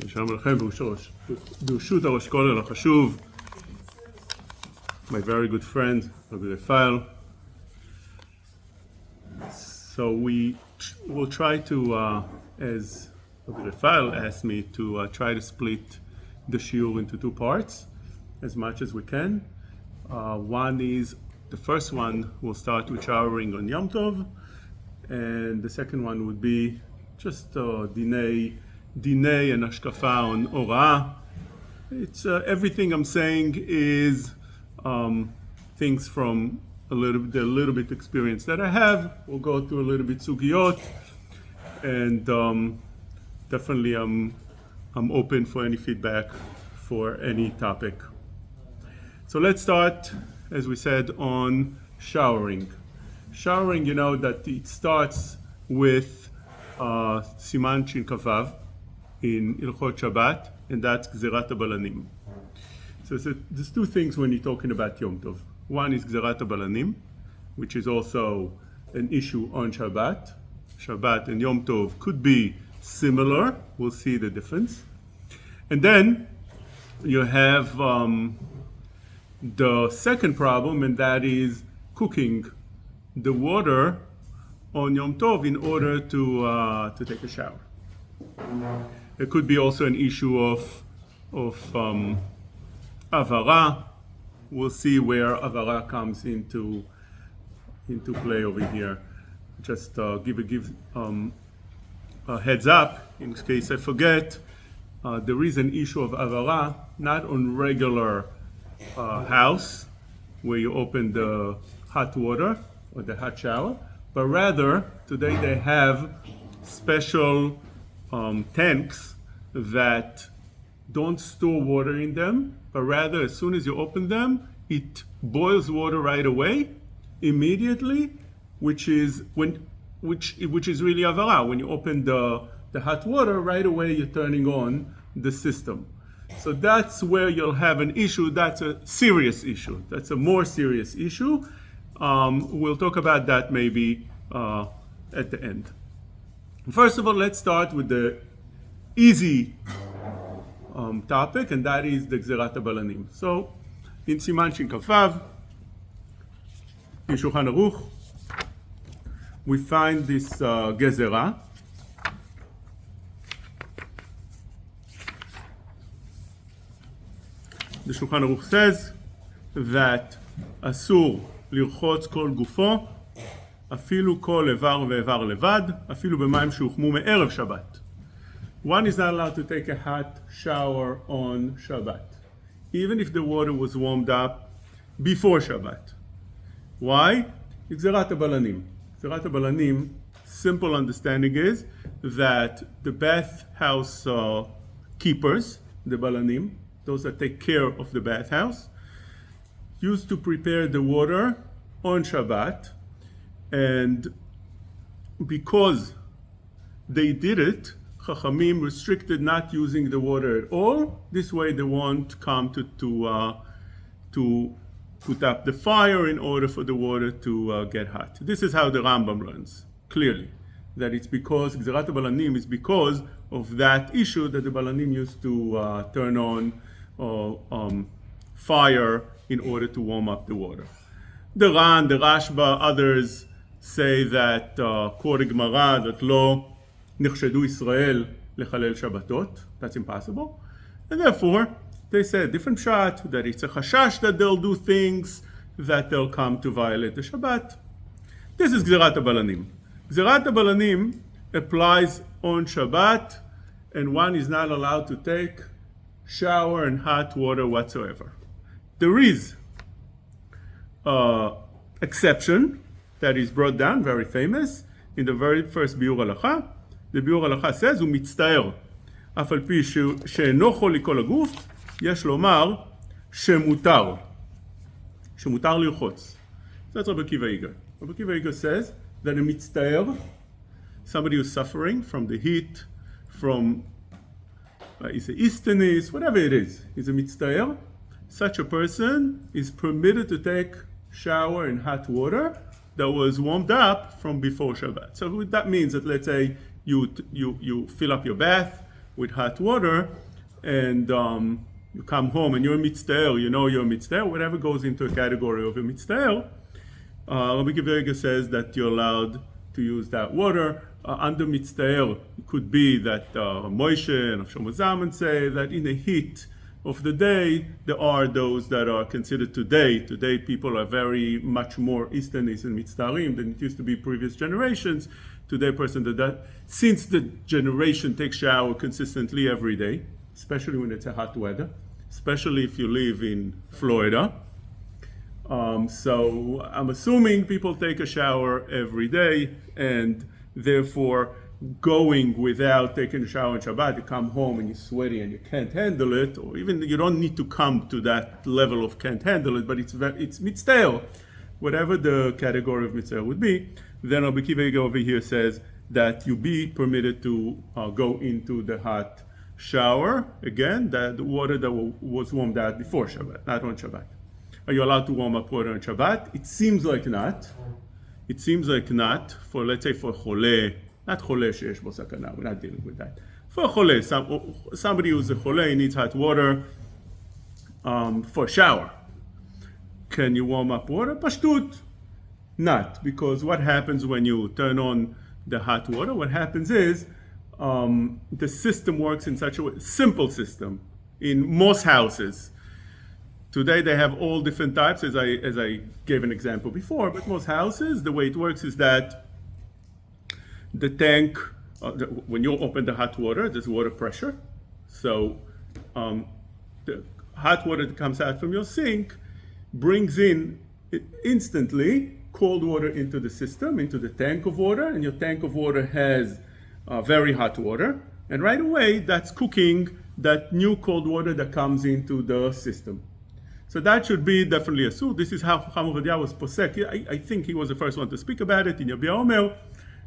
שלום לכם, ברשות הראש כולל החשוב, my very good friend, הרבה. So we will try to, as הרבה asked me, to try to split the shiur into two parts as much as we can. One is, the first one will start with showering on Yom Tov, and the second one would be just dinei and ashkafa on orah. It's everything I'm saying is things from a little bit experience that I have. We'll go through a little bit sugiyot, and definitely I'm open for any feedback for any topic. So let's start, as we said, on showering. Showering, you know that it starts with siman shin kavav in Ilchot Shabbat, and that's gzerat habalanim. So there's two things when you're talking about Yom Tov. One is gzerat habalanim, which is also an issue on Shabbat. Shabbat and Yom Tov could be similar. We'll see the difference. And then you have the second problem, and that is cooking the water on Yom Tov in order to take a shower. It could be also an issue of avara. We'll see where avara comes into play over here. Just give a heads up in case I forget. There is an issue of avara not on regular house where you open the hot water or the hot shower, but rather today they have special tanks that don't store water in them, but rather as soon as you open them, it boils water right away, immediately, which is really avara. When you open the hot water, right away you're turning on the system. So that's where you'll have an issue. That's a serious issue. That's a more serious issue. We'll talk about that maybe at the end. First of all, let's start with the easy topic, and that is the gzerat habalanim. So, in siman shin kavav, in Shulchan Aruch, we find this gezerah. The Shulchan Aruch says that asur lirchotz kol gufo, afilu kol איבר ואיבר לבד, אפילו במים שהוחמו מערב שבת. One is not allowed to take a hot shower on Shabbat, even if the water was warmed up before Shabbat. Why? Gzerat habalanim. Gzerat habalanim, simple understanding is that the bathhouse keepers, the balanim, those that take care of the bathhouse, used to prepare the water on Shabbat, and because they did it, Chachamim restricted not using the water at all. This way they won't come to put up the fire in order for the water to get hot. This is how the Rambam learns, clearly, that it's because Gzerat habalanim is because of that issue that the balanim used to turn on fire in order to warm up the water. The Ran, the Rashba, others say that, quoting Gemara, that lo נחשדו ישראל לחלל שבתות. That's impossible. And therefore, they say a different shot, that it's a חשש that they'll do things that they'll come to violate the Shabbat. This is גזירת הבלנים. גזירת הבלנים applies on Shabbat, and one is not allowed to take shower and hot water whatsoever. There is exception that is brought down, very famous, in the very first ביור הלכה. The ביור הלכה says, הוא מצטער, אף על פי שאינו יכול לכל הגוף, יש לומר שמותר לרחוץ. That's Rabbi Akiva Eiger. Rabbi Akiva Eiger says that a מצטער, somebody who's suffering from the heat, from, he's a isthenis, whatever it is, he's a מצטער. Such a person is permitted to take shower in hot water that was warmed up from before Shabbat. So that means that, let's say, you fill up your bath with hot water, and you come home and you're a מצטער, you know you're a מצטער, whatever goes into a category of a מצטער, Rabbi Akiva says that you're allowed to use that water. Under מצטער, it could be that Moshe and Shlomo Zalman say that in the heat of the day, there are those that are considered today. Today, people are very much more Easternis and מצטערים than it used to be previous generations. Today, a person that since the generation takes shower consistently every day, especially when it's a hot weather, especially if you live in Florida. So I'm assuming people take a shower every day, and therefore going without taking a shower on Shabbat, you come home and you're sweaty and you can't handle it, or even you don't need to come to that level of can't handle it, but it's מצטער, whatever the category of מצטער would be. Then Rabbi Akiva over here says that you be permitted to go into the hot shower, again, the water that was warmed out before Shabbat, not on Shabbat. Are you allowed to warm up water on Shabbat? It seems like not. It seems like not, for let's say for חולה, not חולה שיש בו סכנה, we're not dealing with that. For חולה, somebody who's a חולה, he needs hot water for a shower. Can you warm up water? פשטות. Not, because what happens when you turn on the hot water? What happens is the system works in such a way, simple system in most houses. Today they have all different types, as I gave an example before, but most houses, the way it works is that the tank, when you open the hot water, there's water pressure. So the hot water that comes out from your sink brings in instantly cold water into the system, into the tank of water, and your tank of water has very hot water. And right away, that's cooking that new cold water that comes into the system. So that should be definitely asur. This is how Chacham Ovadia was posek. I think he was the first one to speak about it in Yom,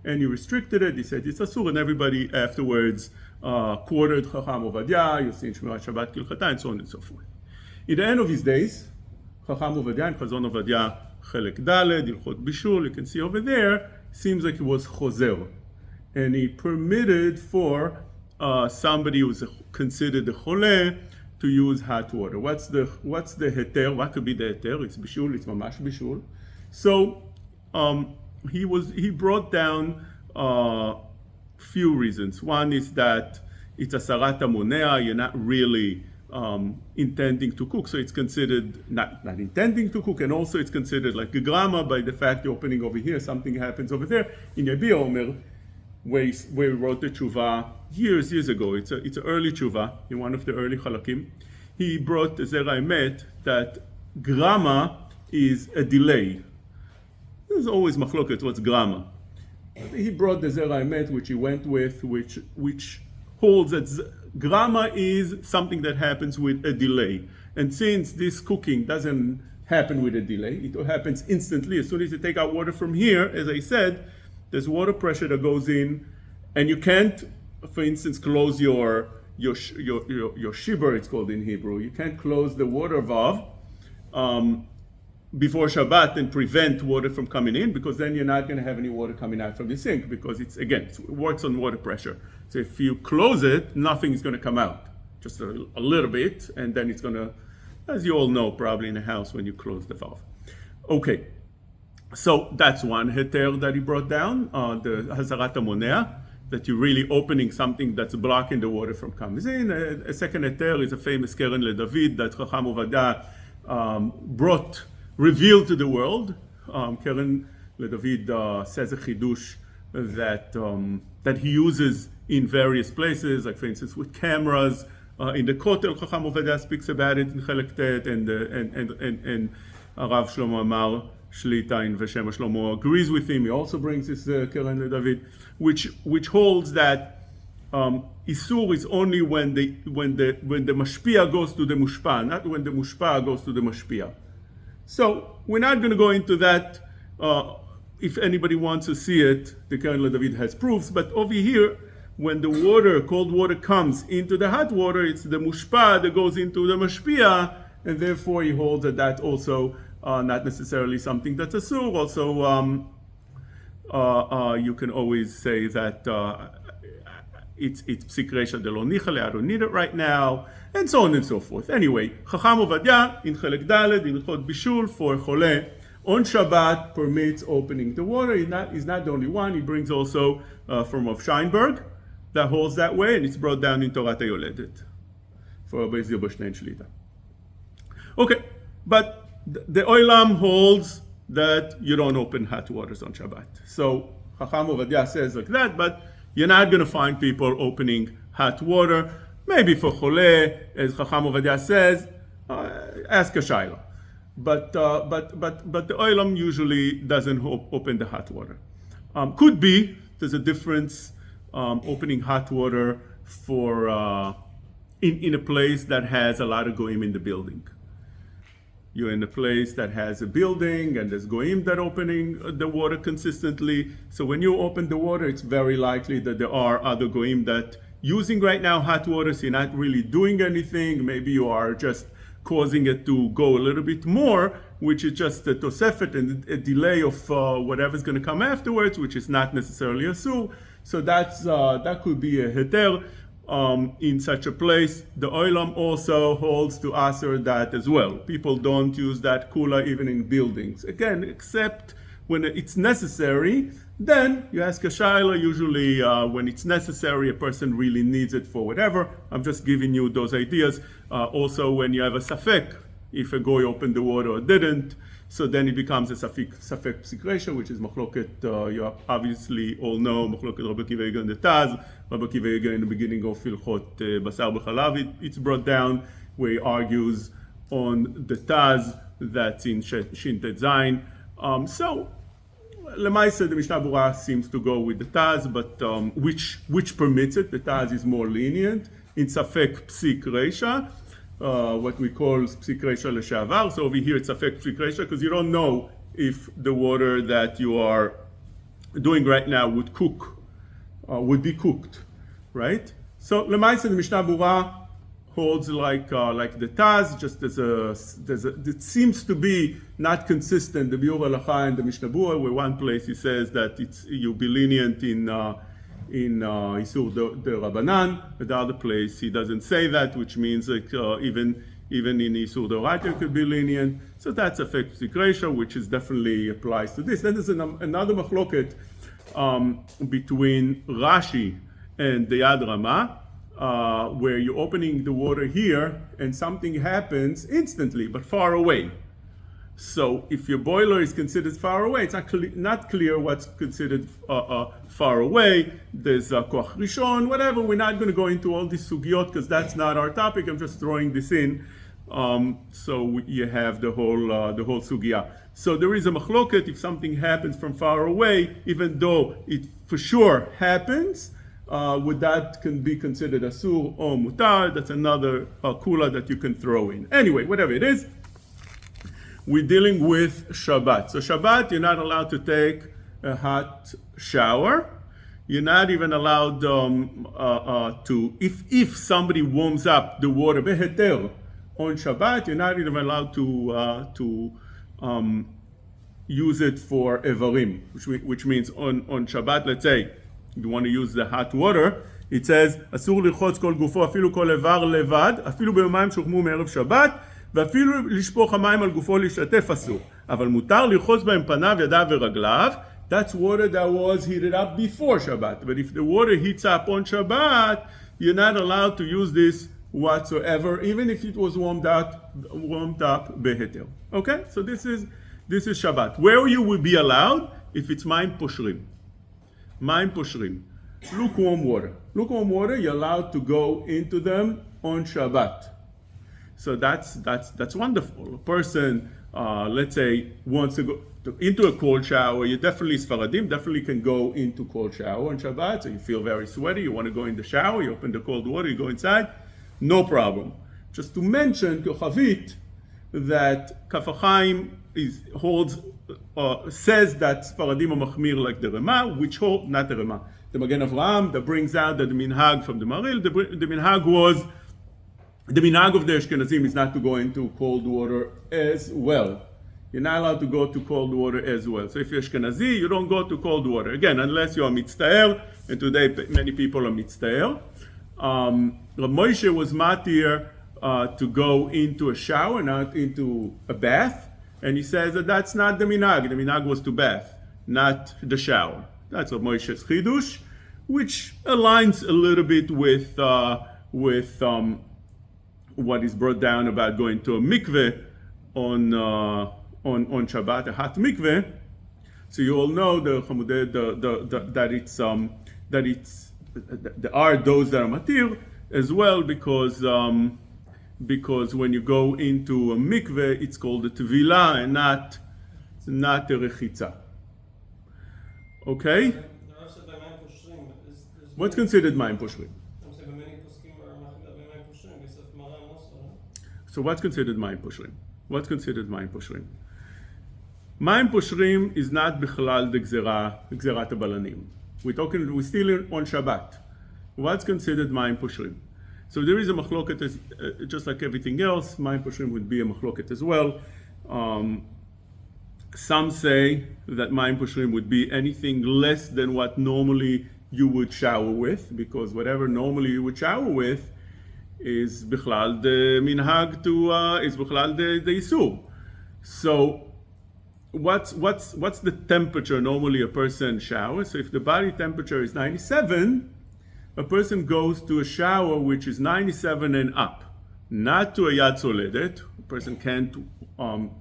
and he restricted it. He said it's asur, and everybody afterwards quoted Chacham Ovadia, you see in Shmirat Shabbat Kilchata, and so on and so forth. In the end of his days, Chacham Ovadia and Chazon Ovadia Chelek Daled, Ilchot Bishul, you can see over there, seems like it was chozer. And he permitted for somebody who's considered a chole to use hot water. What's the heter? What could be the heter? It's bishul, it's mamash bishul. So he brought down few reasons. One is that it's a sarat amonea, you're not really intending to cook, so it's considered not intending to cook, and also it's considered like a grama by the fact you're opening over here, something happens over there. In Omer, where he wrote the tshuva years ago, it's an early tshuva in one of the early chalakim. He brought the zera emet that grama is a delay. There's always machloket what's grama. He brought the zera emet, which he went with, which holds that grama is something that happens with a delay. And since this cooking doesn't happen with a delay, it happens instantly. As soon as you take out water from here, as I said, there's water pressure that goes in, and you can't, for instance, close your shibur, it's called in Hebrew. You can't close the water valve before Shabbat and prevent water from coming in, because then you're not going to have any water coming out from the sink, because it works on water pressure. So if you close it, nothing is going to come out, just a little bit, and then it's going to, as you all know, probably in a house when you close the valve. Okay. So that's one heter that he brought down, the hazarat amonea, that you're really opening something that's blocking the water from coming in. A second heter is a famous keren leDavid that Chacham Ovadia revealed to the world. Keren leDavid says a chidush that he uses in various places, like for instance with cameras. In the Kollel, Chacham Ovadia speaks about it in Chelek Tet, and Rav Shlomo Amar Shlita in Veshem Shlomo agrees with him. He also brings this Keren leDavid, which holds that Isur is only when the mashpia goes to the mushpa, not when the mushpa goes to the mashpia. So we're not going to go into that. If anybody wants to see it, the Keren leDavid has proofs. But over here, when the cold water comes into the hot water, it's the mushpa that goes into the mashpia, and therefore he holds that that's also not necessarily something that's asur. Also, you can always say that it's psik reisha de lo nichale, I don't need it right now, and so on and so forth. Anyway, Chacham Ovadia in Chelek Daled in Ilchot Bishul for Chole on Shabbat permits opening the water. He's not the only one. He brings also from Rav Scheinberg that holds that way, and it's brought down in Torat HaYoledet for Rabbi Zir B'Shnei Shlita. Okay, but the Olam holds that you don't open hot waters on Shabbat. So Chacham Ovadia says like that, but you're not going to find people opening hot water. Maybe for Chole, as Chacham Ovadia says, ask a shayla. But the Olam usually doesn't open the hot water. Could be there's a difference opening hot water for in a place that has a lot of goyim in the building. You're in a place that has a building and there's goyim that opening the water consistently. So when you open the water, it's very likely that there are other goyim that using right now hot water, so you're not really doing anything. Maybe you are just causing it to go a little bit more, which is just a tosefet and a delay of whatever's going to come afterwards, which is not necessarily a sur. So that could be a heter in such a place. The Olam also holds to aser that as well. People don't use that kula even in buildings. Again, except when it's necessary, then you ask a shayla. Usually when it's necessary, a person really needs it for whatever. I'm just giving you those ideas. Also when you have a safek, if a goy opened the water or didn't, so then it becomes a safek psik reisha, which is machloket, you obviously all know, machloket Rabbi Akiva Eiger and the Taz. Rabbi Akiva Eiger in the beginning of Hilchot Basar B'Chalav, it's brought down where he argues on the Taz that's in Shin Tet Zayin. So Lemaisa, the Mishnah Berurah seems to go with the Taz, but which permits it. The Taz is more lenient in safek psik reisha, what we call psik reisha leshavar. So over here it's safek psik reisha because you don't know if the water that you are doing right now would be cooked, right? So Lemaisa, the Mishnah Berurah holds like the Taz, just it seems to be not consistent, the Biur Halacha and the Mishnah Berurah, where one place he says that you'll be lenient in Isur de Rabbanan, at the other place he doesn't say that, which means like even in Isur de Oraita it could be lenient. So that's a fake psik reisha, which is definitely applies to this. Then there's another machloket between Rashi and the Yad Ramah, where you're opening the water here and something happens instantly but far away. So if your boiler is considered far away, it's not clear what's considered far away. There's koach rishon, whatever. We're not going to go into all these sugyot because that's not our topic. I'm just throwing this in. So you have the whole sugya. So there is a machloket if something happens from far away, even though it for sure happens. Would that can be considered asur or mutar? That's another kula that you can throw in. Anyway, whatever it is, we're dealing with Shabbat. So Shabbat, you're not allowed to take a hot shower. You're not even allowed to, if somebody warms up the water beheter on Shabbat, you're not even allowed to use it for evarim, which means on Shabbat, let's say, you want to use the hot water, it says, אסור לרחוץ כל גופו, אפילו כל איבר לבד, אפילו במים שהוחמו מערב שבת, ואפילו לשפוך המים על גופו להשתתף אסור. אבל מותר לרחוץ בהם פניו, ידיו ורגליו. That's water that was heated up before Shabbat. But if the water heats up on Shabbat, you're not allowed to use this whatsoever, even if it was warmed up beheter. Okay? So this is Shabbat. Where you will be allowed? If it's מים פושרים. מים פושרים, lukewarm water. Lukewarm water, you're allowed to go into them on Shabbat. So that's wonderful. A person, let's say, wants to go into a cold shower. You definitely, Sfaradim, definitely can go into cold shower on Shabbat. So you feel very sweaty, you want to go in the shower, you open the cold water, you go inside, no problem. Just to mention, Kochavit, that Kafachayim says that Sfaradim are machmir like the Rema, which hold, not the Rema, the Magen Avraham, that brings out that the minhag from the Maril, the minhag was, the minhag of the Ashkenazim is not to go into cold water as well. you're not allowed to go to cold water as well. So if you're Ashkenazi, you don't go to cold water. Again, unless you're a מצטער, and today many people are מצטער. Rav Moshe was matir to go into a shower, not into a bath. And he says that that's not the minhag. The minhag was to bath, not the shower. That's Rav Moshe's chidush, which aligns a little bit with what is brought down about going to a mikveh on Shabbat, a hot mikveh. So you all know that there are those that are matir as well, because when you go into a mikveh, it's called a tevilah and not a rechitza. Okay? What's considered מים פושרים? So what's considered מים פושרים? What's considered מים פושרים? מים פושרים is not בכלל the גזירת הבלנים. We're still on Shabbat. What's considered מים פושרים? So there is a מחלוקת, just like everything else, מים פושרים would be a מחלוקת as well. Some say that מים פושרים would be anything less than what normally you would shower with, because whatever normally you would shower with is בכלל the minhag is בכלל the isur. So what's the temperature normally a person showers? So if the body temperature is 97, a person goes to a shower which is 97 and up, not to a yad soledet. A person can't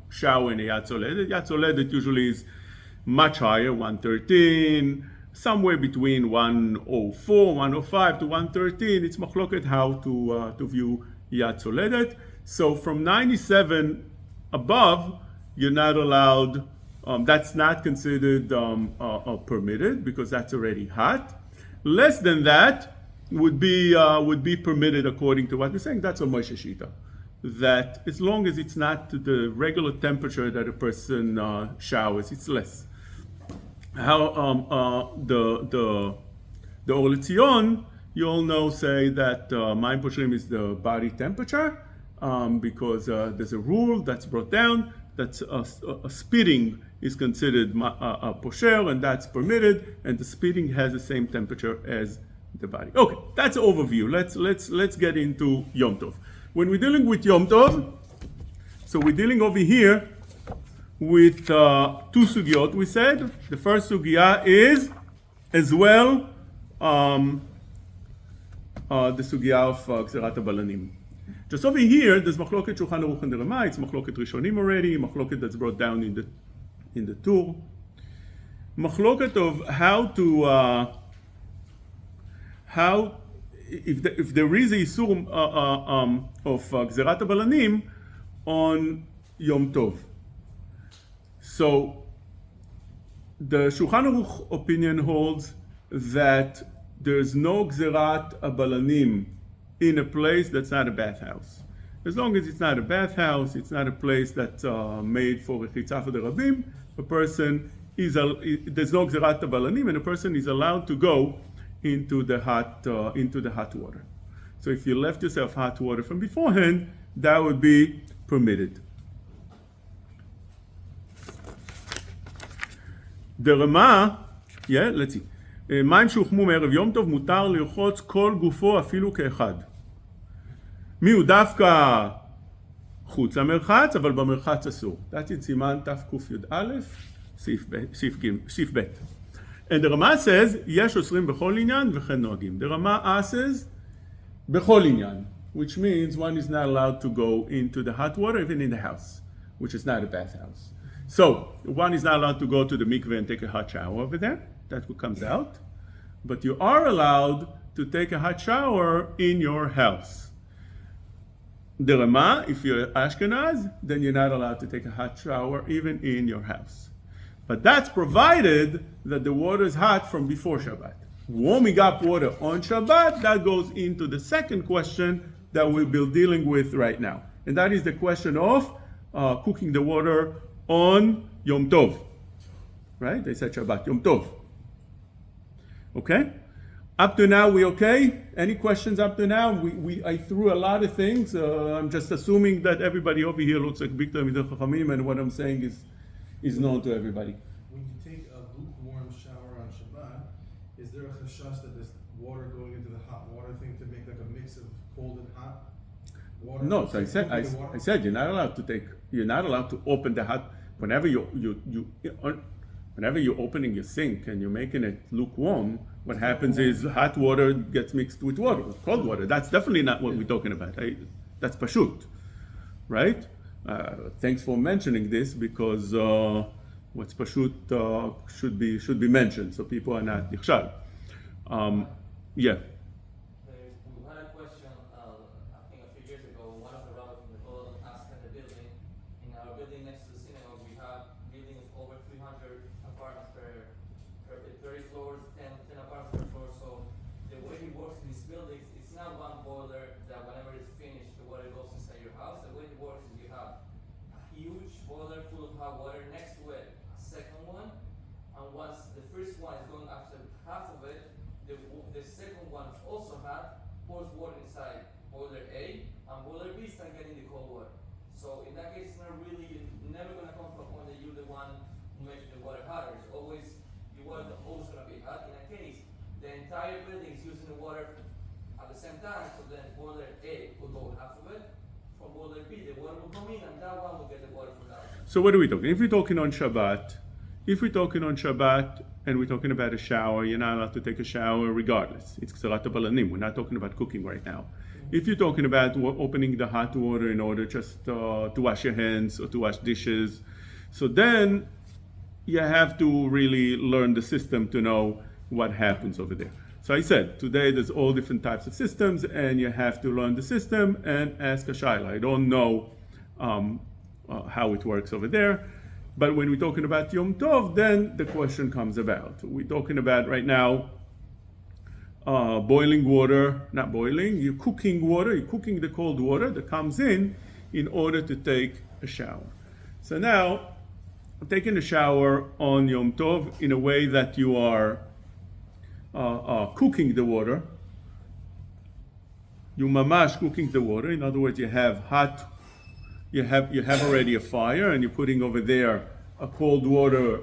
shower in a yad soledet. Yad soledet usually is much higher, 113, somewhere between 104, 105 to 113. It's machloket how to view yad soledet. So from 97 above, you're not allowed. That's not considered permitted, because that's already hot. Less than that would be permitted according to what we're saying. That's a Moshe Shita. That as long as it's not the regular temperature that a person showers, it's less. How the Or Letzion, you all know, say that מים פושרים is the body temperature, because there's a rule that's brought down that a spitting is considered a posher, and that's permitted, and the spitting has the same temperature as the body. Okay, that's an overview. Let's get into Yom Tov. When we're dealing with Yom Tov, so we're dealing over here with two sugyot. We said the first sugya is as well the sugya of gzerat habalanim. Just over here, there's machloket Shulchan Aruch and the Rama. It's machloket Rishonim already. Machloket that's brought down in the Tur. Machloket of if there is a isur of gzerat habalanim on Yom Tov. So the Shulchan Aruch opinion holds that there's no gzerat habalanim in a place that's not a bathhouse. As long as it's not a bathhouse, it's not a place that's made for רחיצה for the rabim, a person there's no gzerat habalanim, and a person is allowed to go into the hot water. So if you left yourself hot water from beforehand, that would be permitted. The Rama, let's see. מים שהוחמו מערב יום טוב מותר לרחוץ כל גופו אפילו כאחד. מי הוא דווקא חוץ למרחץ, אבל במרחץ אסור. that's in סימן תק"א, סעיף ב'. And the Rama says, יש אוסרים בכל עניין וכן נוהגים. The Rama asks, בכל עניין, which means one is not allowed to go into the hot water even in the house, which is not a bathhouse. So one is not allowed to go to the mikveh and take a hot shower over there. That's what comes out. But you are allowed to take a hot shower in your house. The Rama, if you're Ashkenaz, then you're not allowed to take a hot shower even in your house. But that's provided that the water is hot from before Shabbat. Warming up water on Shabbat, that goes into the second question that we'll be dealing with right now. And that is the question of cooking the water on Yom Tov. Right? They said Shabbat, Yom Tov. Okay? Up to now, we okay? Any questions up to now? I threw a lot of things. I'm just assuming that everybody over here looks like big time Chachamim, and what I'm saying is known to everybody. When you take a lukewarm shower on Shabbat, is there a chashas that there's water going into the hot water thing to make like a mix of cold and hot water? No, so I said you're not allowed to open the hot whenever whenever you're opening your sink and you're making it lukewarm. What happens is hot water gets mixed with water, with cold water. That's definitely not what we're talking about. That's pashut, right? Thanks for mentioning this, because what's pashut should be mentioned, so people are not nichshal. Yeah. We had a question, I think a few years ago. One of the rabbis from the Kollel asked in the building, in our building next to the synagogue, we have building of over 300 apartments per 30 floors, 10 apartments per floor. So the way it works in these buildings, it's not one boiler that whenever it's finished, the water goes inside your house. The way it works is you have a huge boiler full of hot water, next to it a second one, and once the first one is going after half of it, the second one is also hot, pours water inside boiler A, and boiler B start getting the cold water. So in that case, it's not really, you're never going to come to a point that you're the one who makes the water hotter. It's always, your water is always going to be hot. In that case, the entire building is using the water at the same time, so then boiler A will go half of it. From boiler B, the water will come in, and that one will get the water from that one. So what are we talking? If we're talking on Shabbat, and we're talking about a shower, you're not allowed to take a shower regardless. It's ksarat balanim. We're not talking about cooking right now. If you're talking about opening the hot water in order just to wash your hands or to wash dishes, so then you have to really learn the system to know what happens over there. So I said, today there's all different types of systems, and you have to learn the system and ask a shaila. I don't know how it works over there. But when we're talking about Yom Tov, then the question comes about. We're talking about right now boiling water, not boiling, you're cooking water, you're cooking the cold water that comes in order to take a shower. So now, taking a shower on Yom Tov in a way that you are cooking the water, you mamash cooking the water. In other words, you have already a fire, and you're putting over there a cold water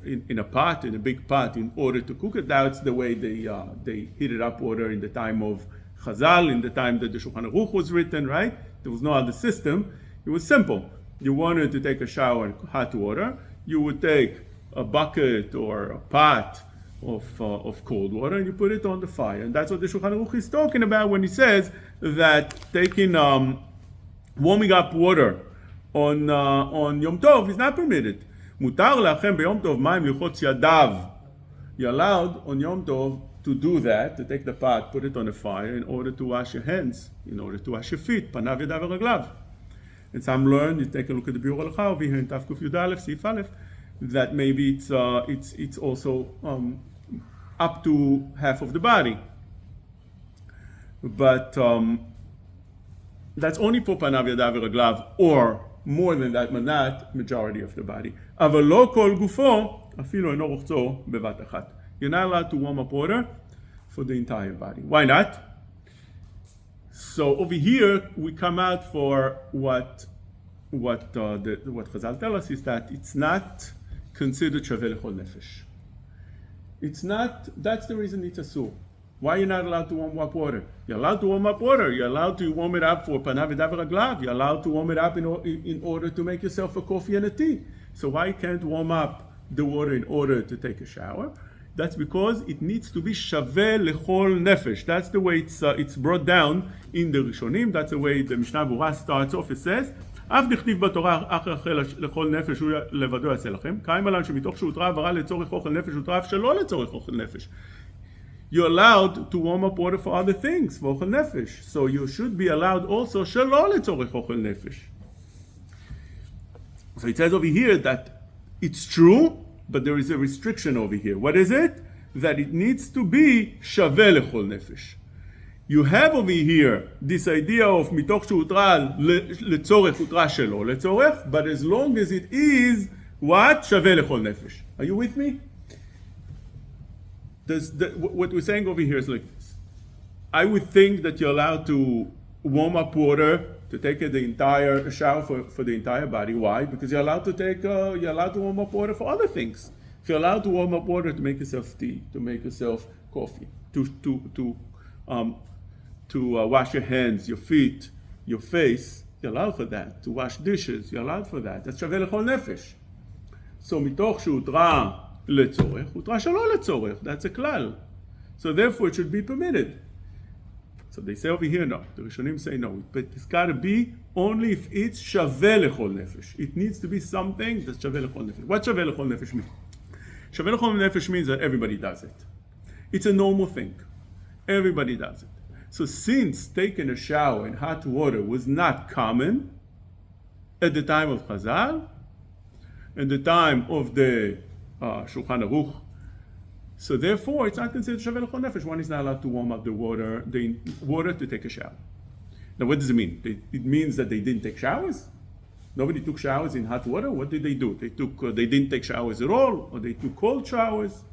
in a pot, in a big pot, in order to cook it. That's the way they heated up water in the time of Chazal, in the time that the Shulchan Aruch was written, right? There was no other system. It was simple. You wanted to take a shower in hot water, you would take a bucket or a pot of cold water, and you put it on the fire. And that's what the Shulchan Aruch is talking about when he says that taking warming up water on Yom Tov is not permitted. Mutar lachem beyom tov מים ללחוץ ידיו. You're allowed on Yom Tov to do that, to take the pot, put it on the fire in order to wash your hands, in order to wash your feet, panav yadav v'raglav. And some learn, you take a look at the Biur Halacha over here in Taf Kuf Yud Aleph, Sif Aleph, that maybe it's also up to half of the body. But that's only for panav yadav v'raglav, or more than that, but not majority of the body. אבל לא כל גופו, אפילו אינו רוחצו בבת אחת. You're not allowed to warm up water for the entire body. Why not? So over here we come out for what Chazal tell us is that it's not considered shaveh lechol nefesh. It's not. That's the reason it's asur. Why are you not allowed to warm up water? You're allowed to warm up water. You're allowed to warm it up for panav v'dav raglav. You're allowed to warm it up in order to make yourself a coffee and a tea. So why you can't warm up the water in order to take a shower? That's because it needs to be shaveh lechol nefesh. That's the way it's brought down in the Rishonim. That's the way the Mishnah Berurah starts off. It says, אף דכתיב בתורה אחר לכל נפש הוא לבדו יעשה לכם. קיים עליו שמתוך שהותרה עברה לצורך אוכל נפש הותרה אף שלא לצורך אוכל נפש. You're allowed to warm up water for other things, for אוכל נפש. So you should be allowed also שלא לצורך אוכל נפש. So it says over here that it's true, but there is a restriction over here. What is it? That it needs to be shaveh lechol nefesh. You have over here this idea of מתוך שהותרה לצורך הותרה שלא לצורך, but as long as it is what? שווה לכל נפש. Are you with me? what we're saying over here is like this. I would think that you're allowed to warm up water to take the entire shower for the entire body. Why? Because you're allowed to warm up water for other things. If you're allowed to warm up water to make yourself tea, to make yourself coffee, to wash your hands, your feet, your face, you're allowed for that. To wash dishes, you're allowed for that. that's שווה לכל נפש. So מתוך שהותרה לצורך, הותרה שלא לצורך. That's a כלל. So therefore it should be permitted. So they say over here no. The Rishonim say no. But it's got to be only if it's שווה לכל נפש. It needs to be something that's שווה לכל נפש. What שווה לכל נפש mean? שווה לכל נפש means that everybody does it. It's a normal thing. Everybody does it. So since taking a shower in hot water was not common at the time of Chazal, at the time of the Shulchan Aruch, so therefore it's not considered שווה לכל נפש. One is not allowed to warm up the water to take a shower. Now what does it mean? It means that they didn't take showers? Nobody took showers in hot water? What did they do? They didn't take showers at all, or they took cold showers?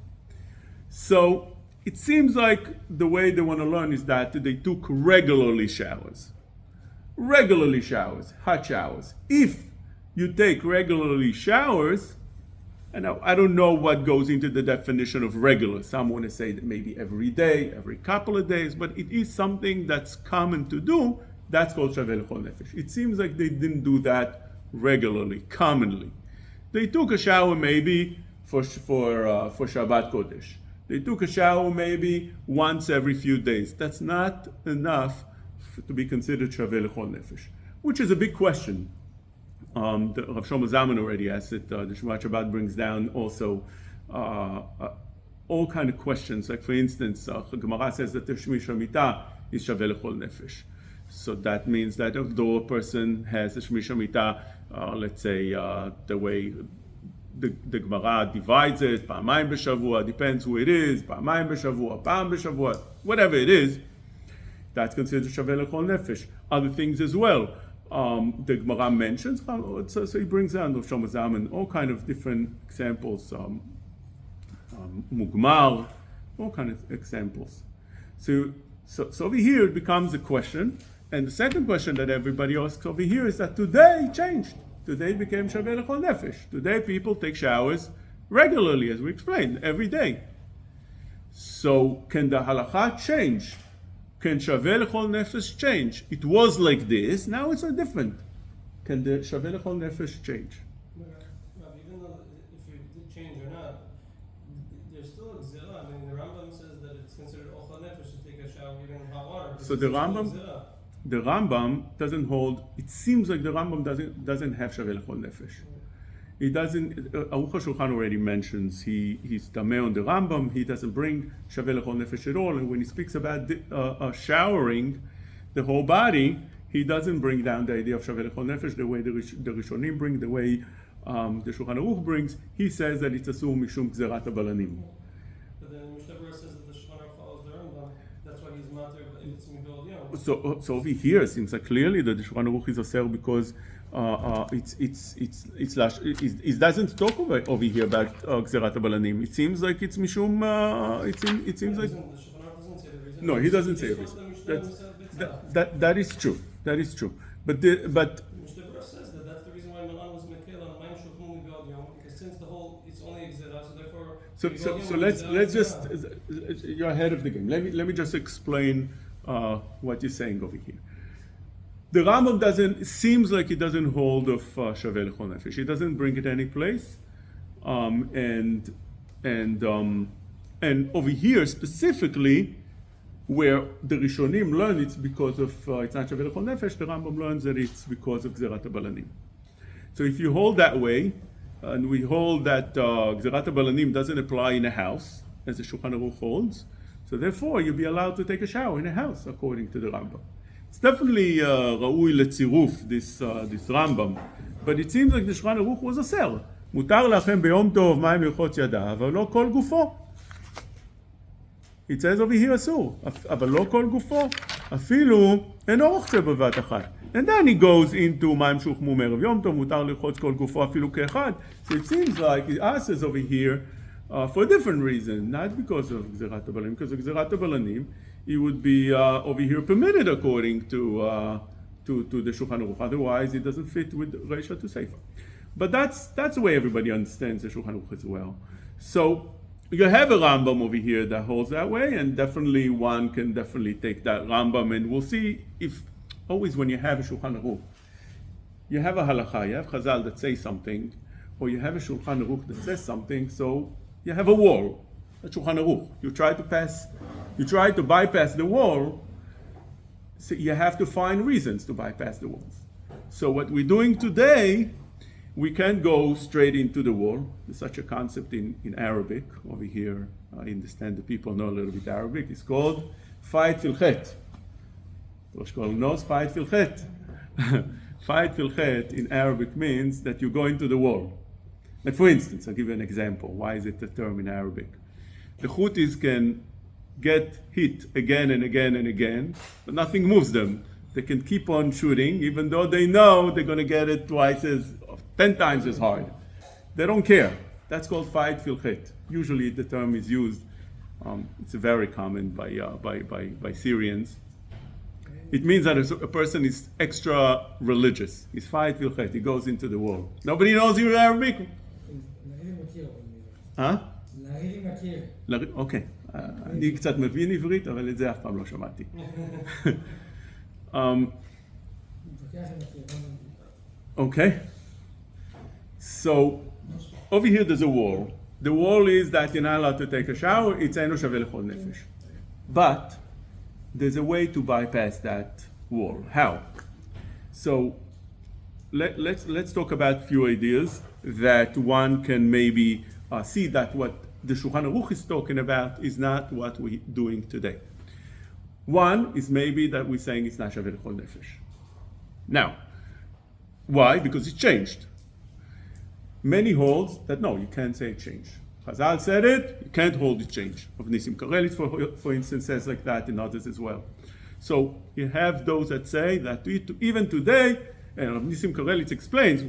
So it seems like the way they want to learn is that they took regularly showers, hot showers. If you take regularly showers, and I don't know what goes into the definition of regular. Some want to say that maybe every day, every couple of days, but it is something that's common to do. That's called שווה לכל נפש. It seems like they didn't do that regularly, commonly. They took a shower maybe for Shabbat Kodesh. They took a shower maybe once every few days. That's not enough to be considered שווה לכל נפש, which is a big question. The Rav Shlomo Zalman already asked it. The Shmuel Shabbat brings down also all kind of questions. Like for instance, Gemara says that the Shmish Hamitah is שווה לכל נפש. So that means that although a person has a Shmish Hamitah, let's say the way the Gemara divides it, bמים בשבוע, depends who it is, bמים בשבוע, פעם בשבוע, whatever it is, that's considered שווה לכל נפש. Other things as well. The Gemara mentions, so he brings down Rav Shlomo Zalman all kind of different examples, mugmar, all kind of examples. So over here it becomes a question, and the second question that everybody asks over here is that today changed. Today it became שווה לכל נפש. Today people take showers regularly, as we explained, every day. So can the halakha change? Can שווה לכל נפש change? It was like this, now it's different. Can the שווה לכל נפש change? Even though if you did change or not, there's still a zira. I mean, the Rambam says that it's considered ochel nefesh to take a shower even in hot water. So the Rambam doesn't hold. It seems like the Rambam doesn't have שווה לכל נפש. He doesn't. Aruch HaShulchan already mentions he's tameh on the Rambam. He doesn't bring שווה לכל נפש at all. And when he speaks about showering the whole body, he doesn't bring down the idea of שווה לכל נפש the way the Rishonim bring, the way the Shulchan Aruch brings. He says that it's asur משום גזירת הבלנים. But then Mishnah says that the Shulchan Aruch follows the Rambam. That's why he's matir if it's midol yom. So over here it seems like clearly that the Shulchan Aruch is asur because it doesn't talk about over here about גזירת הבלנים. It seems like it's משום. It seems like. The Shulchan Aruch doesn't say the reason. No, he doesn't say a reason. That is true. That is true. But Mishnah says that that's the reason why Mלון was mekel on מים שוכמו מבעוד יום, because since the whole it's only gzera, so therefore. So let's just you're ahead of the game. Let me just explain what you're saying over here. The Rambam seems like he doesn't hold of שווה לכל נפש. He doesn't bring it any place, and over here specifically, where the Rishonim learn it's because of it's not שווה לכל נפש, the Rambam learns that it's because of גזירת הבלנים. So if you hold that way, and we hold that גזירת הבלנים doesn't apply in a house, as the Shulchan Aruch holds, so therefore you'll be allowed to take a shower in a house according to the Rambam. It's definitely ראוי לצירוף this Rambam, but it seems like the Shulchan Aruch was אסר. מותר לכם ביום טוב מים לרחוץ ידיו, אבל לא כל גופו. It says over here אסור, אבל לא כל גופו. אפילו אינו רוחצה בבת אחת. And then he goes into מים שהוחמו מערב יום טוב, מותר לרחוץ כל גופו אפילו כאחד. So it seems like it asks over here for a different reason, not because of Gzerat HaBalanim, because of Gzerat HaBalanim, it would be over here permitted according to the Shulchan Aruch. Otherwise, it doesn't fit with Reisha to Safra. But that's the way everybody understands the Shulchan Aruch as well. So you have a Rambam over here that holds that way, and definitely one can definitely take that Rambam, and we'll see if always when you have a Shulchan Aruch, you have a halacha, you have Chazal that say something, or you have a Shulchan Aruch that says something, so you have a wall, a Shulchan Aruch. You try to bypass the wall, so you have to find reasons to bypass the walls. So what we're doing today, we can't go straight into the wall. There's such a concept in Arabic. Over here, I understand the people know a little bit Arabic. It's called Fayt fil Chet. Rosh Kollel knows Fayt fil Chet. Fayt fil Chet in Arabic means that you go into the wall. Like for instance, I'll give you an example. Why is it a term in Arabic? The Houthis can get hit again and again and again, but nothing moves them. They can keep on shooting, even though they know they're going to get it 10 times as hard. They don't care. That's called Fayt fil Chet. Usually the term is used, it's very common by Syrians. It means that a person is extra religious. He's Fayt fil Chet. He goes into the wall. Nobody knows you're Arabic? Huh? אוקיי. אני קצת מבין עברית, אבל את זה אף פעם לא שמעתי. Okay. So, over here there's a wall. The wall is that you're not allowed to take a shower. It's אינו שווה לכל נפש. But there's a way to bypass that wall. How? So, let's talk about a few ideas that one can maybe see that what the Shulchan Aruch is talking about is not what we're doing today. One is maybe that we're saying it's not shaveh l'chol nefesh. Now, why? Because it changed. Many holds that no, you can't say it changed. Chazal said it, you can't hold it changed. Of Nisim Kollel, for instance, says like that, and others as well. So you have those that say that even today, and Nisim Kollel explains,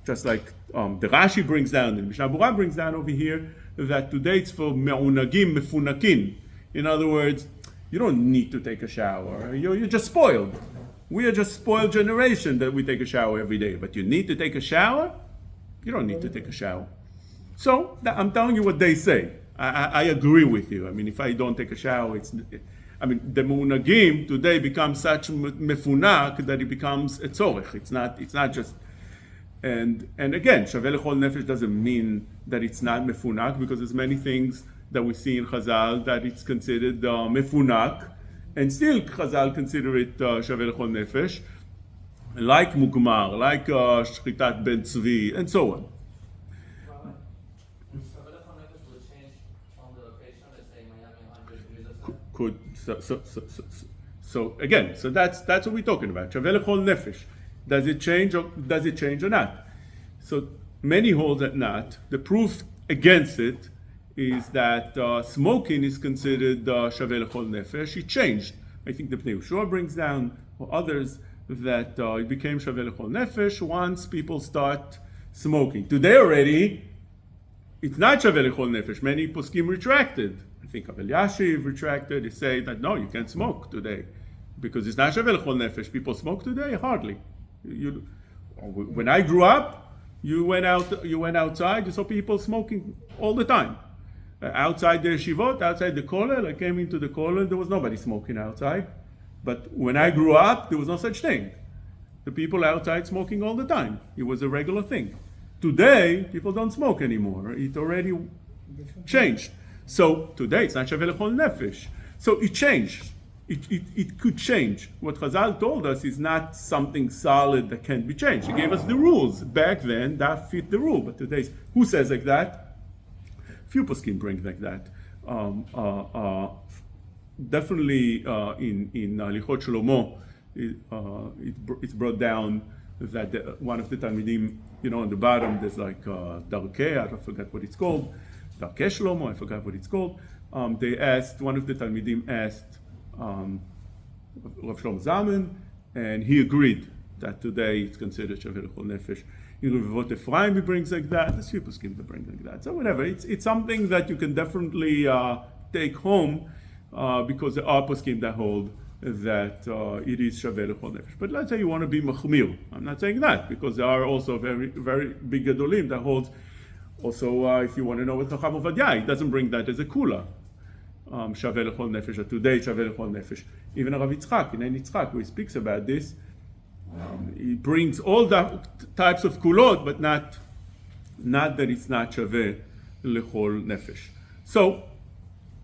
just like the Rashi brings down, and Mishnah Berurah brings down over here, that today it's for me'unagim mefunakin. In other words, you don't need to take a shower. You're just spoiled. We are just spoiled generation that we take a shower every day. But you need to take a shower? You don't need to take a shower. So I'm telling you what they say. I agree with you. I mean, if I don't take a shower, the me'unagim today becomes such mefunak that it becomes a tzorech. It's not just. And again, shaveh l'chol nefesh doesn't mean that it's not mefunak, because there's many things that we see in Chazal that it's considered mefunak, and still Chazal consider it shaveh l'chol nefesh, like mugmar, like shchitat ben tzvi, and so on. Shaveh l'chol nefesh will change on the location, let's say Miami 100 degrees outside. So again, so that's what we're talking about. Shaveh l'chol nefesh. Does it change or not? So many hold that not. The proof against it is that smoking is considered shaveh l'chol nefesh. It changed. I think the Bnei Yehoshua brings down, or others, that it became shaveh l'chol nefesh once people start smoking. Today already, it's not shaveh l'chol nefesh. Many poskim retracted. I think Yashiv retracted. They say that no, you can't smoke today because it's not shaveh l'chol nefesh. People smoke today? Hardly. When I grew up, you went outside, you saw people smoking all the time. Outside the yeshivot, outside the Kollel, I came into the Kollel, there was nobody smoking outside. But when I grew up, there was no such thing. The people outside smoking all the time. It was a regular thing. Today, people don't smoke anymore. It already changed. So today, it's not shaveh l'chol nefesh. So it changed. It could change. What Chazal told us is not something solid that can't be changed. He gave us the rules. Back then, that fit the rule. But today, who says like that? Few poskim bring like that. Definitely in Lichot Shlomo, it's brought down that one of the Talmidim, on the bottom, there's like Darkei, I forgot what it's called. Darkei Shlomo, I forgot what it's called. They asked, one of the Talmidim asked, Rav Shlomo Zalman, and he agreed that today it's considered shaveh l'chol nefesh. In Revivot Ephraim he brings like that. There's few poskim that bring like that. So whatever, it's something that you can definitely take home because there are poskim that hold that it is shaveh lechol nefesh. But let's say you want to be machmir. I'm not saying that because there are also very, very big gadolim that holds. Also, if you want to know what Chacham Ovadia, he doesn't bring that as a kula. Shaveh lechol nefesh, or today shaveh lechol nefesh. Even Rav Yitzchak, in Yitzchak, who speaks about this, he brings all the types of kulot, but not that it's not shaveh lechol nefesh. So,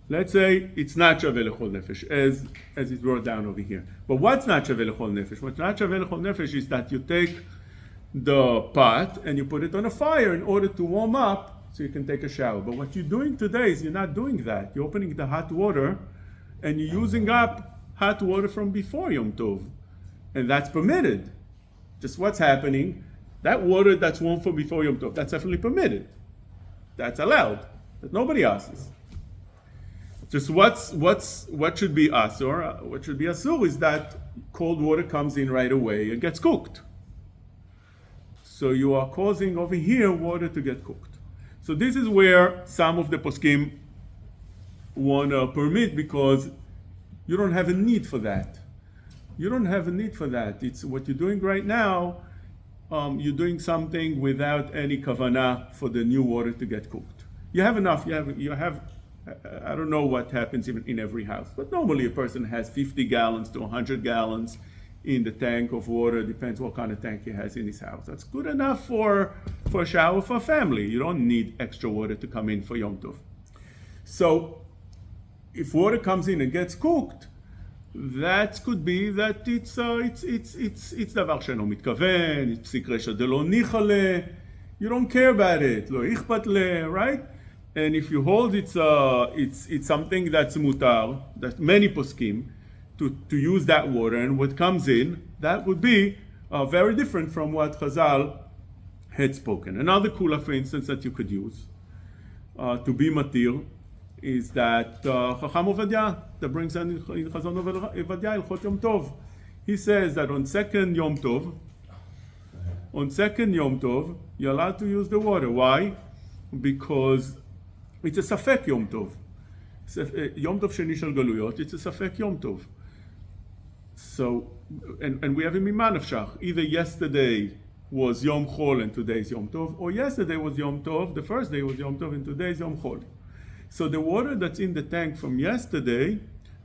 let's say it's not shaveh lechol nefesh, as it's brought down over here. But what's not shaveh lechol nefesh? What's not shaveh lechol nefesh is that you take the pot and you put it on a fire in order to warm up so you can take a shower. But what you're doing today is you're not doing that. You're opening the hot water and you're using up hot water from before Yom Tov. And that's permitted. Just what's happening, that water that's warm from before Yom Tov, that's definitely permitted. That's allowed. But nobody asks. Just what should be asur? What should be asur is that cold water comes in right away and gets cooked. So you are causing over here water to get cooked. So this is where some of the poskim want to permit because you don't have a need for that. You don't have a need for that. It's what you're doing right now. You're doing something without any kavanah for the new water to get cooked. You have enough. You have. I don't know what happens even in every house, but normally a person has 50 gallons to 100 gallons in the tank of water. Depends what kind of tank he has in his house. That's good enough for a shower for a family. You don't need extra water to come in for Yom Tov. So if water comes in and gets cooked, that could be that it's דבר שאינו מתכוון, it's פסיק רשע דלא ניחא לה, you don't care about it, לא אכפת לה, right? And if you hold it's something that's mutar, that many poskim, to use that water, and what comes in, that would be very different from what Chazal had spoken. Another kula, for instance, that you could use to be matir is that Chacham Ovadia, that brings in Chazon Ovadia, Ilchot Yom Tov. He says that on second Yom Tov, you're allowed to use the water. Why? Because it's a safek Yom Tov. Yom Tov sheni shel galuyot, it's a safek Yom Tov. So, and we have a mima nafshach. Either yesterday was Yom Chol and today's Yom Tov, or yesterday was Yom Tov, the first day was Yom Tov and today's Yom Chol. So the water that's in the tank from yesterday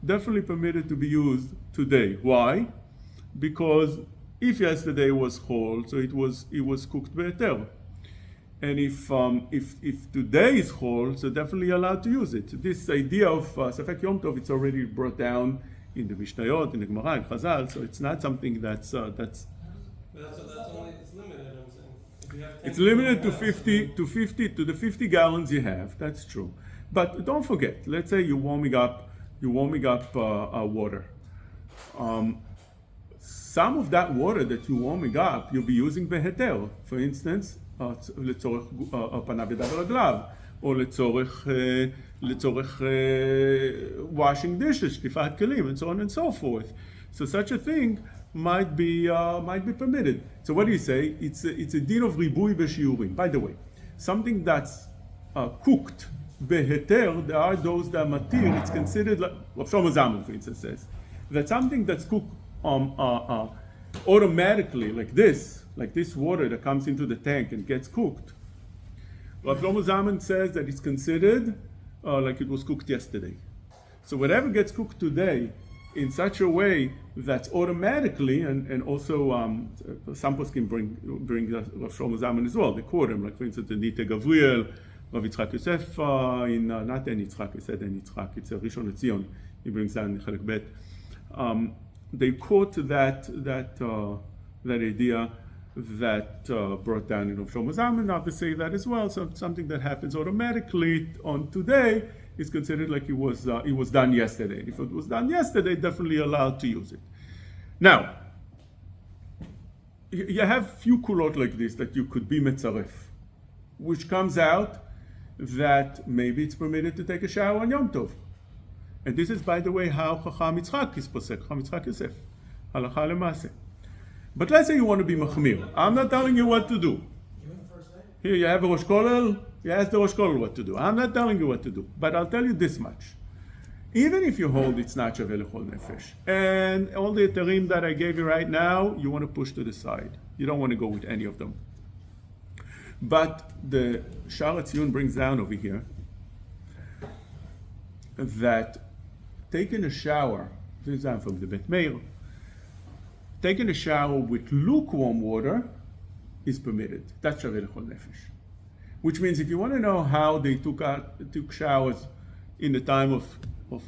definitely permitted to be used today. Why? Because if yesterday was Chol, so it was cooked be'eter. And if today is Chol, so definitely allowed to use it. This idea of Safek Yom Tov, it's already brought down in the Mishnayot, in the Gemara, in Chazal, so it's not something that's But that's only, it's limited, I'm saying. If you have it's limited to 50 to the 50 gallons you have. That's true. But don't forget, let's say you're warming up water. Some of that water that you're warming up, you'll be using beheter. For instance, לצורך פניו ידיו ורגליו, או לצורך washing dishes, שטיפת כלים, and so on and so forth. So such a thing might be permitted. So what do you say? It's a din of ribui b'shiurim. By the way, something that's cooked beheter, there are those that matir, it's considered like Rav Shlomo Zalman, for instance, says that something that's cooked automatically like this water that comes into the tank and gets cooked. Rav Shlomo Zalman says that it's considered like it was cooked yesterday. So whatever gets cooked today in such a way that's automatically, and also some poskim bring Rav Shlomo Zalman as well, they quote him, like for instance the Nite Gavriel, Rav Yitzchak Yosef, in not En Yitzchak, he said En Yitzchak, it's a Rishon LeZion, he brings down in Chelek Bet. They quote that idea that brought down in Rav Shlomo Zalman. Now they say that as well. So something that happens automatically on today is considered like it was done yesterday. If it was done yesterday, definitely allowed to use it. Now, you have few kulot like this that you could be metzaref, which comes out that maybe it's permitted to take a shower on Yom Tov. And this is, by the way, how Chacham Yitzchak is posek, Chacham Yitzchak Yosef, halacha lemase. But let's say you want to be machmir. I'm not telling you what to do. Here you have a Rosh Kollel, you ask the Rosh Kollel what to do. I'm not telling you what to do, but I'll tell you this much. Even if you hold it's not shaveh lechol nefesh, and all the מתירים that I gave you right now, you want to push to the side. You don't want to go with any of them. But the Sha'ar HaTziyun brings down over here that taking a shower, this is from the Bet Meir, taking a shower with lukewarm water is permitted. That's shaveh lechol nefesh. Which means if you want to know how they took showers in the time of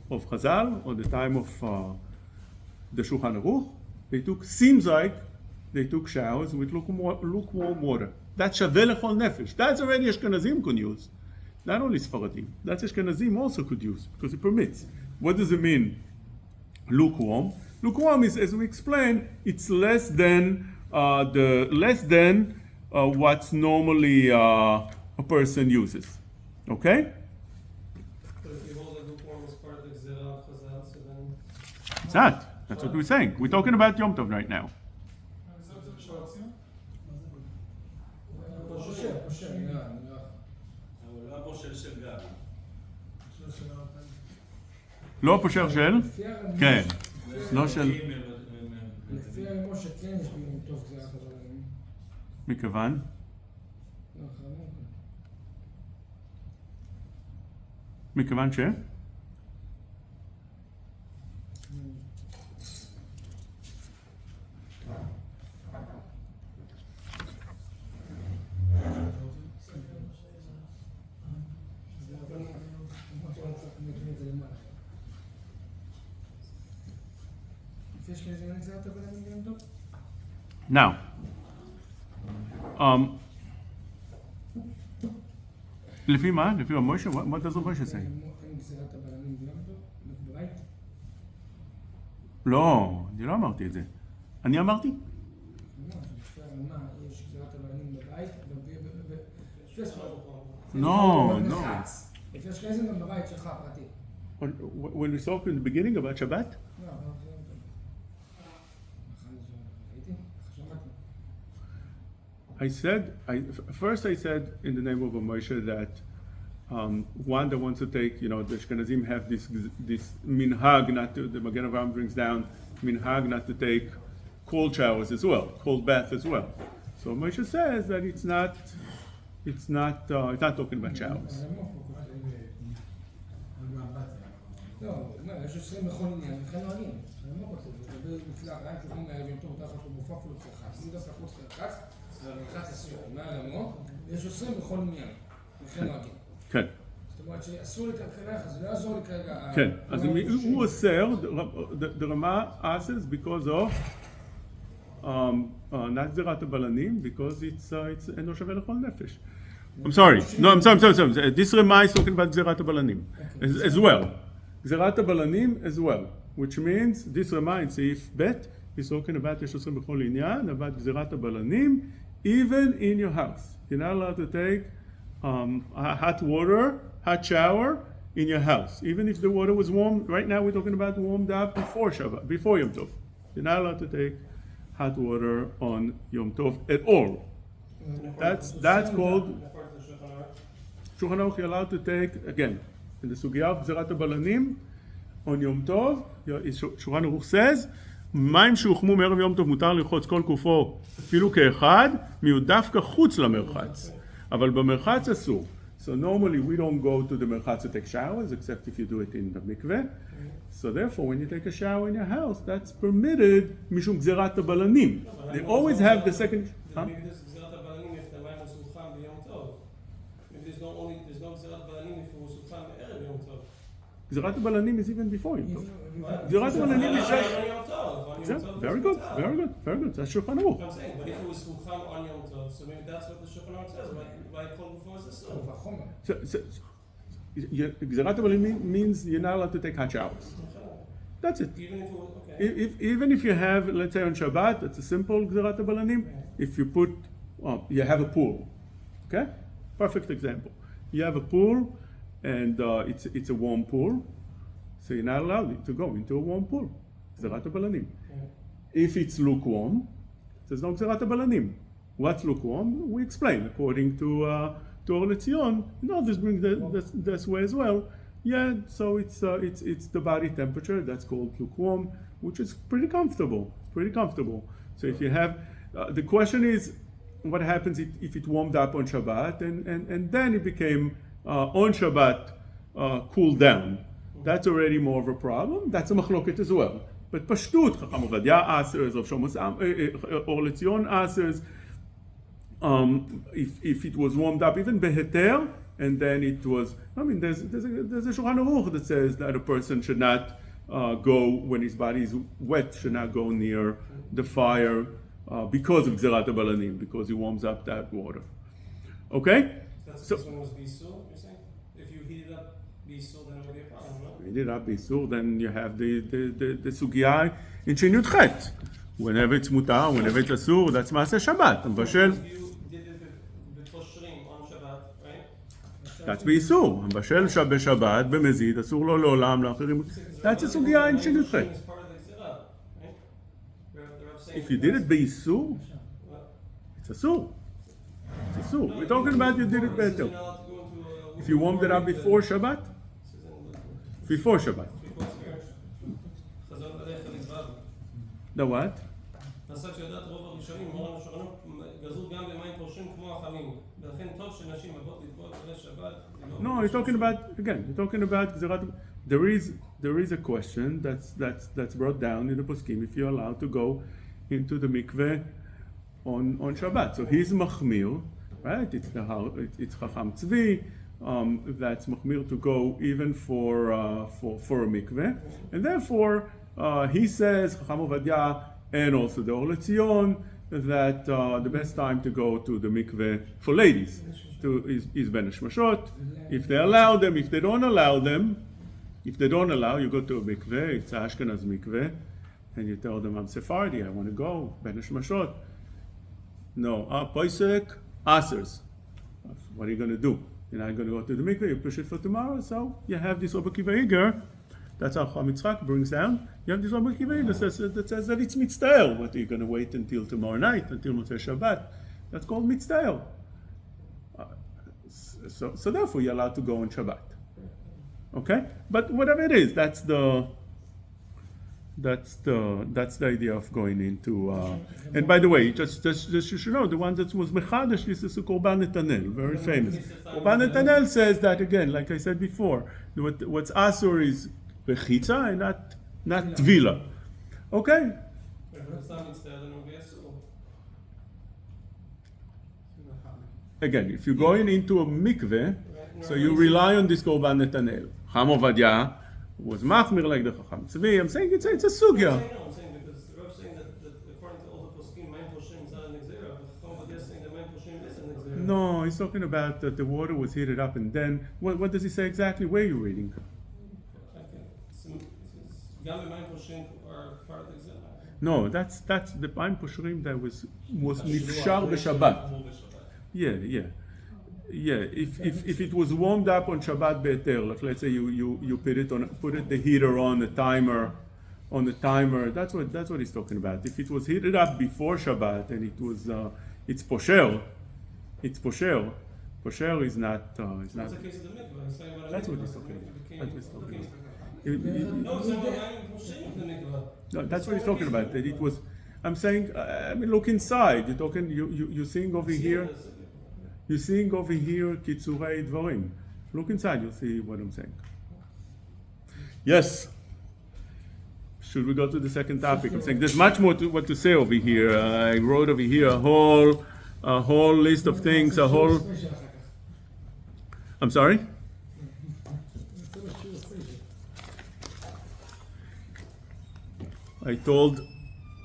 Chazal or the time of the Shulchan Aruch, seems like they took showers with lukewarm water. That's shaveh lechol nefesh. That's already Ashkenazim could use. Not only Sfaradim. That's Ashkenazim also could use because it permits. What does it mean? Lukewarm. Lukewarm is, as we explained, it's less than what's normally a person uses. Okay? But if you hold the lukewarm as part of the Gzera of Chazal, so then... It's not. That's what we're saying. We're talking about Yom Tov right now. לא פושר של? כן. לא של... לפי הרימו שכן יש ביום טוב גזירת הבלמים. מכיוון? מכיוון ש? Now, לפי מה? לפי משה? What does Moshe say? לא, אני לא אמרתי את זה. אני אמרתי? No, no. לפי אשכנזים גם בבית שלך, פרטי. When we talked in the beginning about Shabbat? I said in the name of Moshe that one that wants to take, the Ashkenazim have this minhag not to, the Magen Avraham brings down minhag not to take cold showers as well, cold bath as well. So Moshe says that it's not talking about showers. לא, יש 20 בכל עניין, וכן נוהגים. אני לא רוצה, זה מקלח, רק שוכנים מהערב יום טוב, תחת לו מופף לו צרחץ. אני דווקא חוץ לרחץ, זה המרחץ אסור, מה עלמו? ויש 20 בכל עניין, וכן נוהגים. כן. זאת אומרת שאסור לקרקלח, אז זה לא יעזור לי כרגע... כן, אז הוא אוסר, the רמה asks because of not גזירת הבלנים, because אינו שווה לכל נפש. I'm sorry. This Rama is talking about גזירת הבלנים as well. גזירת הבלנים as well, which means this Rama in סעיף ב' is talking about יש 20 בכל עניין, about גזירת הבלנים, even in your house. You're not allowed to take hot shower in your house, even if the water was warm. Right now we're talking about warmed up before Shabbat, before Yom Tov. You're not allowed to take hot water on Yom Tov at all. That's called Shulchan Aruch. You're allowed to take, again, in the Sugya of Gzerat HaBalanim, on Yom Tov, Shulchan Aruch says, מים שהוחמו מערב יום טוב מותר לרחוץ כל גופו אפילו כאחד, דווקא חוץ למרחץ. אבל במרחץ אסור. So normally we don't go to the merchatz to take showers, except if you do it in the mikveh. So therefore, when you take a shower in your house, that's permitted משום גזירת הבלנים. They always have the second... Maybe there's גזירת הבלנים if the מים was חם ביום טוב. Maybe there's no גזירת הבלנים if it was חם בערב יום טוב. גזירת הבלנים is even before יום טוב. גזירת הבלנים is just... Very good. That's Shulchan Aruch. I'm saying, but if it was חם on Yom Tov, so maybe that's what the Shulchan Aruch says. Why call before is this? גזירת הבלנים means you're not allowed to take hot showers. That's it. Even if you have, let's say on Shabbat, that's a simple גזירת הבלנים. If you put, you have a pool, okay? Perfect example. You have a pool, and it's a warm pool, so you're not allowed to go into a warm pool. גזירת הבלנים. If it's lukewarm, there's no גזירת הבלנים. But if it's hot, you have to take hot showers. That's it. That's it. גזירת הבלנים means you're not allowed to take hot showers. That's it. Even if you have, let's say on Shabbat, that's a simple גזירת הבלנים. If you put, you have a pool, and it's a warm pool, so you're not allowed to go into a warm pool. גזירת הבלנים. If it's lukewarm, there's no גזירת הבלנים. what's lukewarm? We explain according to Or Letzion. Others bring this way as well. Yeah, so it's the body temperature that's called lukewarm, which is pretty comfortable. So if you have, the question is, what happens if it warmed up on Shabbat and then it became on Shabbat cooled down? That's already more of a problem. That's a machloket as well. But Pashtut, Chacham Ovadia asers, Rav Shlomo Or Letzion asers, if it was warmed up even beheter, and then it was, there's a Shulchan Aruch that says that a person should not go, when his body is wet, should not go near the fire because of Gzerat HaBalanim, because he warms up that water. Okay? So this one was Bisur, you're saying? If you heat it up Bisur, then it would be a problem, no? Heat it up Bisur, then you have the Sugya in Shinut Chet. Whenever it's mutar, whenever it's asur, that's Maaseh Shabbat. Mbashel, פושרים on Shabbat, right? that's באיסור. מבשל בשבת, במזיד, אסור לו לעולם, לאחרים. That's a סוגיה in Shinut Chet. It's part of the Gzera, right? The Rav saying If you did it באיסור, it's asur. It's asur. We're talking about you did it better. If you warmed it up before Shabbat, before Shabbat. The what? נעשה שיודעת רוב הראשונים, מורן השורנו, גזרו גם במים פורשים כמו החמים. ולכן טוב שנשים אבות לתבוע אחרי שבת. No, you're talking about Gzerat. There is a question that's brought down in the poskim if you're allowed to go into the mikveh on Shabbat. So he's machmir, right? It's Chacham Tzvi. That's machmir to go even for a mikveh, and therefore he says Chacham Ovadia and also the Or Letzion that the best time to go to the mikveh for ladies is Ben Hashmashot. If they allow them, if they don't allow, you go to a mikveh. It's an Ashkenaz mikveh, and you tell them, I'm Sephardi, I want to go Ben Hashmashot. No, Poisek asers. What are you going to do? You're not going to go to the mikveh. You push it for tomorrow. So you have this Rabbi Akiva Eiger. That's how Chaim brings down. You have this Rabbi Akiva Eiger that says that it's Mitztael. What are you going to wait until tomorrow night, until Motzei Shabbat? That's called Mitztael. So therefore you're allowed to go on Shabbat. Okay? But whatever it is, that's the idea of going into. And by the way, just you should know, the one that was Mechadash is Korban Netanel, very famous. Korban Netanel says that again, like I said before, what's Asur is Rחיצה and not Tvila. Okay? Again, if you're going into a mikveh, so you rely on this Korban Netanel. Chacham Ovadia was machmir like the Chacham Tzvi. I'm saying it's a sugya. I'm saying because the Rav saying that according to all the poskim, mayim pושרים is not an exera, but Chacham Ovadia is saying that mayim pושרים is an exera. No, he's talking about that the water was heated up and then, what does he say exactly? Where are you reading? גם במים פושרים are part of the exera. No, that's the מים פושרים that was nifshar b'Shabbat. Yeah. If it was warmed up on Shabbat be'eter, like let's say you put the heater on the timer, that's what he's talking about. If it was heated up before Shabbat and it was it's posher. Posher is not. That's the case of the mikveh. That's what he's talking about. No, that's what he's talking about. That it was. I'm saying. Look inside. You're talking. You're seeing over here. You're seeing over here kitzurei dvarim. Look inside. You'll see what I'm saying. Yes. Should we go to the second topic? I'm saying there's much more what to say over here. I wrote over here a whole list of things. I'm sorry. I told